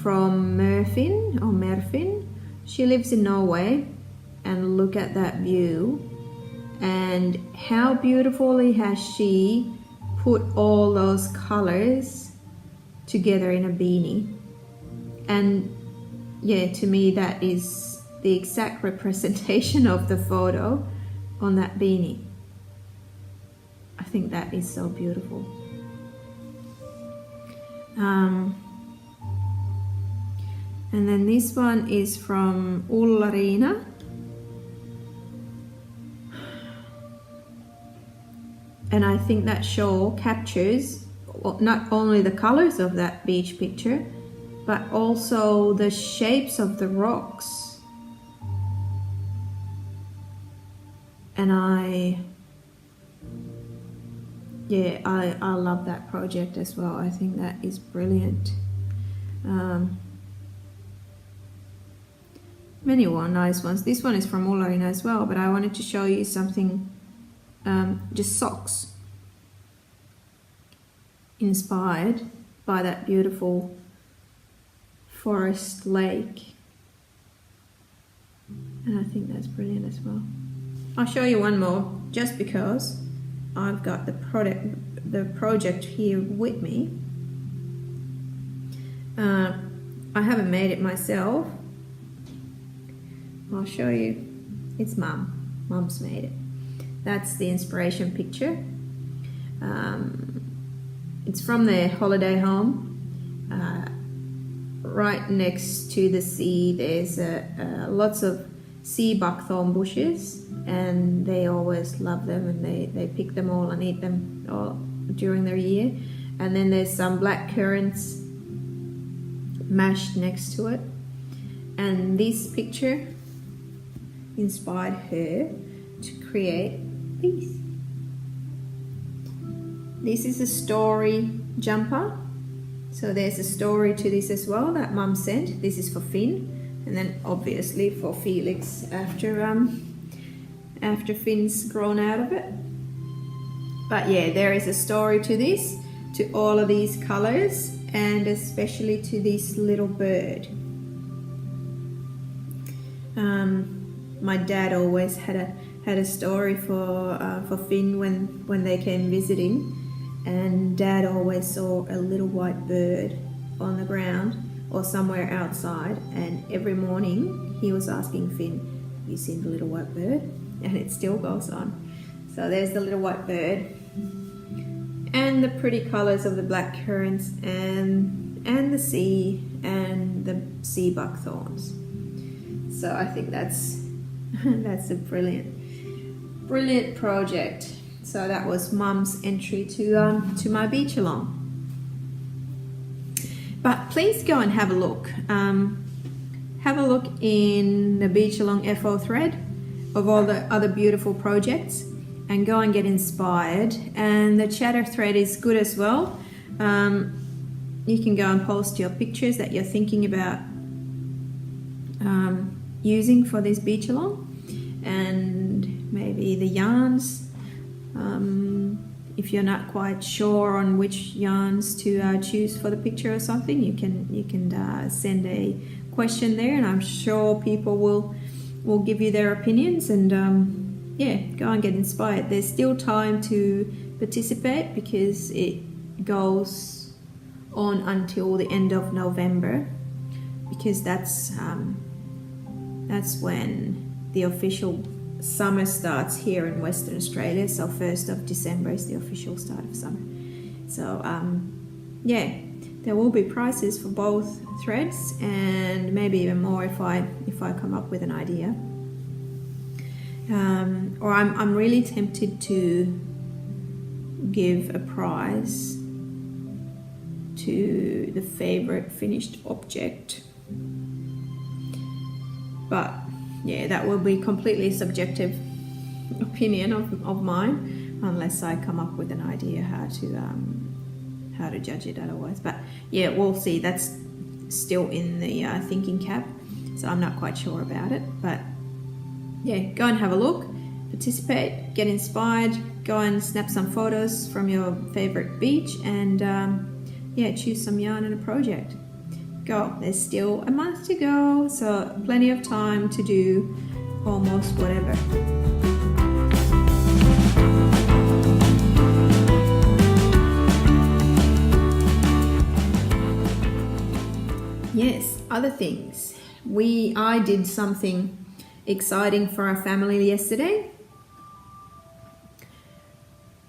from Merfin. She lives in Norway, and look at that view. And how beautifully has she put all those colors together in a beanie. And yeah, to me that is the exact representation of the photo on that beanie. I think that is so beautiful. And then this one is from Ulla-Riina. And I think that shawl captures not only the colors of that beach picture, but also the shapes of the rocks. And I love that project as well. I think that is brilliant. Many nice ones. This one is from Ulla-Riina as well, but I wanted to show you something, just socks inspired by that beautiful forest lake, and I think that's brilliant as well. I'll show you one more just because I've got the project here with me. I haven't made it myself. I'll show you. It's Mum's made it. That's the inspiration picture. It's from their holiday home. Right next to the sea, there's lots of sea buckthorn bushes, and they always love them, and they pick them all and eat them all during their year. And then there's some black currants mashed next to it. And this picture inspired her to create these. This is a story jumper. So there's a story to this as well that Mum sent. This is for Finn, and then obviously for Felix after Finn's grown out of it. But yeah, there is a story to this, to all of these colors, and especially to this little bird. My dad always had a story for Finn when they came visiting. And Dad always saw a little white bird on the ground or somewhere outside, and every morning he was asking Finn, "Have you seen the little white bird?" And it still goes on. So there's the little white bird, and the pretty colors of the black currants and the sea and the sea buckthorns. So I think that's a brilliant project. So that was Mum's entry to my Beachalong. But please go and have a look. Have a look in the Beachalong FO thread of all the other beautiful projects, and go and get inspired. And the chatter thread is good as well. You can go and post your pictures that you're thinking about using for this Beachalong, and maybe the yarns. If you're not quite sure on which yarns to choose for the picture or something, you can send a question there, and I'm sure people will give you their opinions, and yeah, go and get inspired. There's still time to participate because it goes on until the end of November, because that's when the official summer starts here in Western Australia. So 1st of December is the official start of summer. So yeah, there will be prizes for both threads, and maybe even more if I come up with an idea. Or I'm really tempted to give a prize to the favorite finished object, but yeah, that will be completely subjective opinion of mine, unless I come up with an idea how to judge it otherwise. But yeah, we'll see. That's still in the thinking cap, so I'm not quite sure about it. But yeah, go and have a look, participate, get inspired, go and snap some photos from your favorite beach, and yeah, choose some yarn and a project. Go. There's still a month to go, so plenty of time to do almost whatever. Yes, other things. I did something exciting for our family yesterday.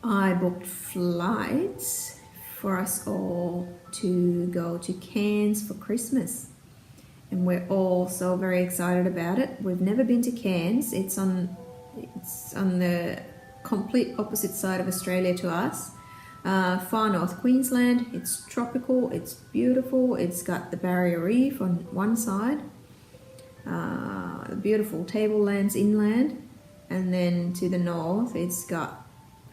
I booked flights for us all to go to Cairns for Christmas, and we're all so very excited about it. We've never been to Cairns. It's on the complete opposite side of Australia to us, far north Queensland. It's tropical, it's beautiful, it's got the Barrier Reef on one side, the beautiful tablelands inland, and then to the north it's got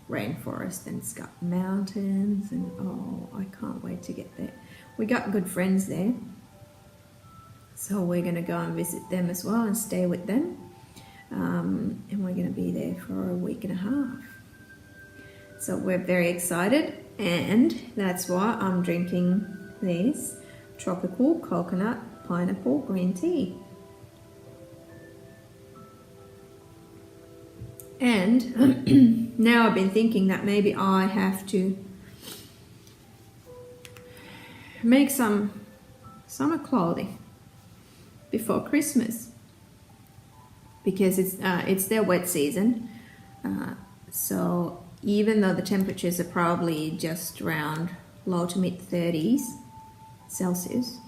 rainforest, and it's got mountains, and oh, I can't wait to get there. We got good friends there, so we're going to go and visit them as well and stay with them, and we're going to be there for a week and a half. So we're very excited, and that's why I'm drinking this tropical coconut pineapple green tea. And now I've been thinking that maybe I have to make some summer clothing before Christmas, because it's their wet season. So even though the temperatures are probably just around low to mid 30s Celsius,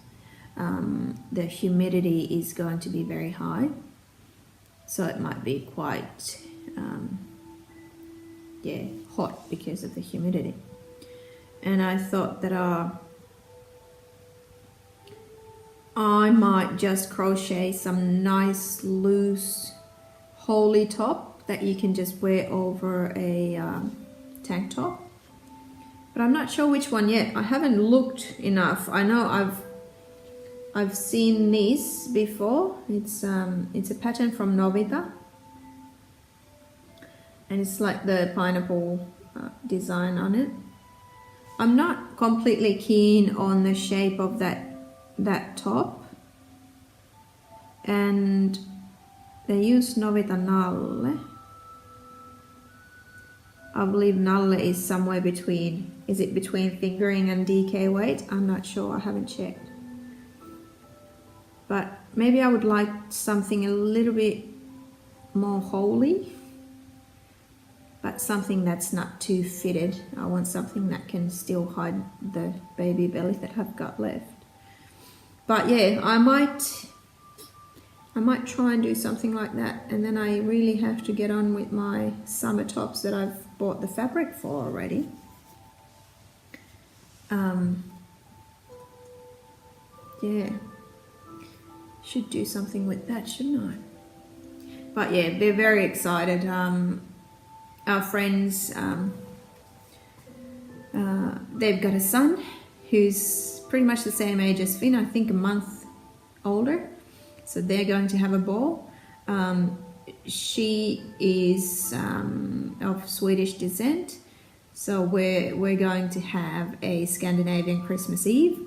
the humidity is going to be very high. So it might be quite hot because of the humidity. And I thought that I might just crochet some nice loose holey top that you can just wear over a tank top. But I'm not sure which one yet. I haven't looked enough. I know I've seen this before. It's a pattern from Novita, and it's like the pineapple design on it. I'm not completely keen on the shape of that top, and they use Novita Nalle. I believe Nalle is somewhere between, is it between fingering and DK weight? I'm not sure, I haven't checked. But maybe I would like something a little bit more holey, but something that's not too fitted. I want something that can still hide the baby belly that I've got left. But yeah, I might try and do something like that, and then I really have to get on with my summer tops that I've bought the fabric for already. Yeah, should do something with that, shouldn't I? But yeah, they're very excited. Our friends, they've got a son who's pretty much the same age as Finn, I think a month older. So they're going to have a ball. She is of Swedish descent, so we're going to have a Scandinavian Christmas Eve.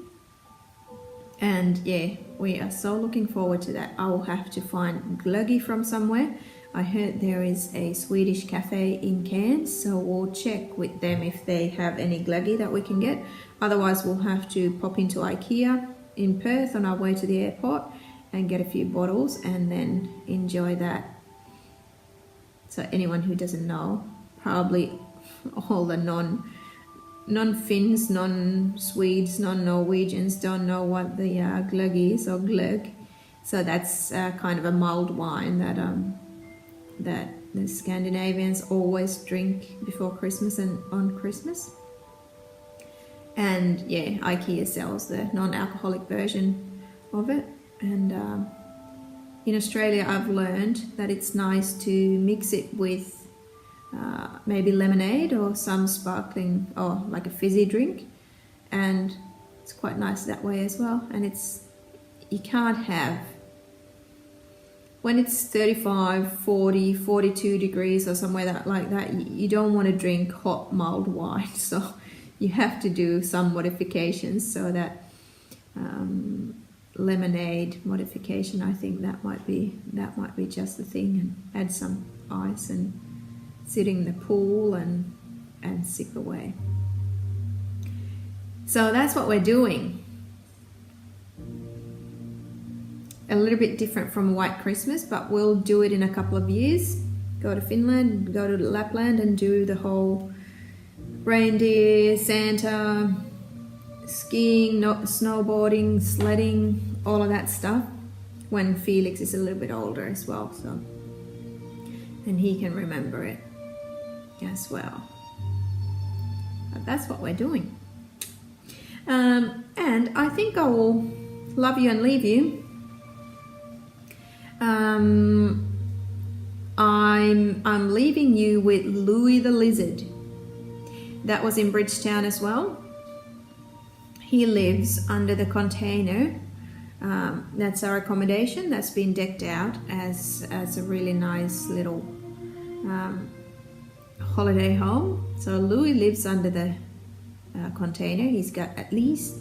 And yeah, we are so looking forward to that. I will have to find glöggi from somewhere. I heard there is a Swedish cafe in Cairns, so we'll check with them if they have any glöggi that we can get. Otherwise, we'll have to pop into IKEA in Perth on our way to the airport and get a few bottles and then enjoy that. So anyone who doesn't know, probably all the non-Finns, non-Swedes, non-Norwegians don't know what the glöggi is, or glögg. So that's kind of a mulled wine that the Scandinavians always drink before Christmas and on Christmas. And yeah, IKEA sells the non-alcoholic version of it. And in Australia, I've learned that it's nice to mix it with maybe lemonade or some sparkling or like a fizzy drink, and it's quite nice that way as well. And you can't have, when it's 35, 40, 42 degrees or somewhere like that, you don't want to drink hot mulled wine. So you have to do some modifications, so that lemonade modification, I think that might be just the thing, and add some ice and sit in the pool and sip away. So that's what we're doing. A little bit different from White Christmas, but we'll do it in a couple of years. Go to Finland, go to Lapland and do the whole reindeer, Santa, skiing, snowboarding, sledding, all of that stuff when Felix is a little bit older as well, so, and he can remember it as well. But that's what we're doing. And I think I will love you and leave you. I'm leaving you with Louis the Lizard. That was in Bridgetown as well. He lives under the container. That's our accommodation. That's been decked out as a really nice little holiday home. So Louis lives under the container. He's got at least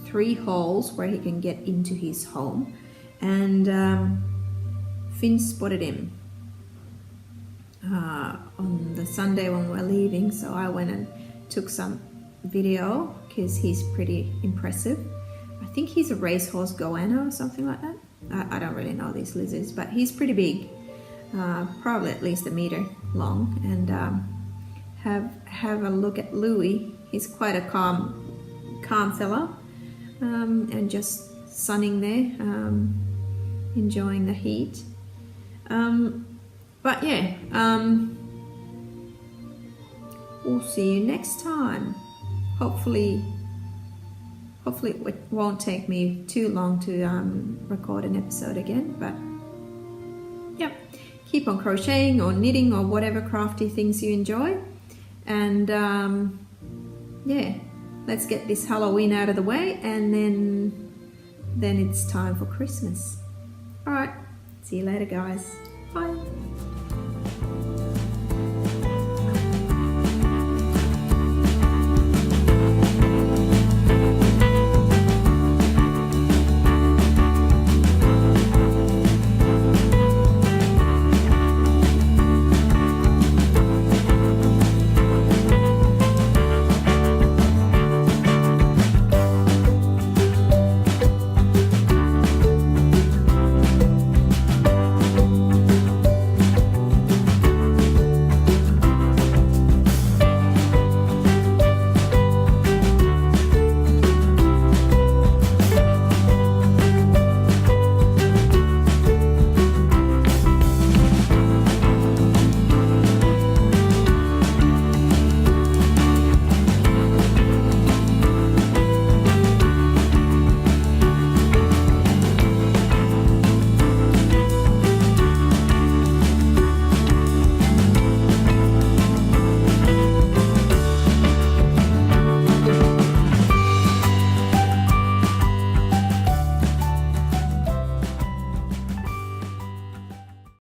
3 holes where he can get into his home. And Finn spotted him on the Sunday when we were leaving, so I went and took some video because he's pretty impressive. I think he's a racehorse goanna or something like that. I don't really know these lizards, but he's pretty big, probably at least 1 meter long. And have a look at Louis. He's quite a calm fella, and just sunning there, enjoying the heat. But yeah, we'll see you next time. Hopefully it won't take me too long to record an episode again, but yeah, keep on crocheting or knitting or whatever crafty things you enjoy. And yeah, let's get this Halloween out of the way, and then it's time for Christmas. All right, see you later, guys. Bye.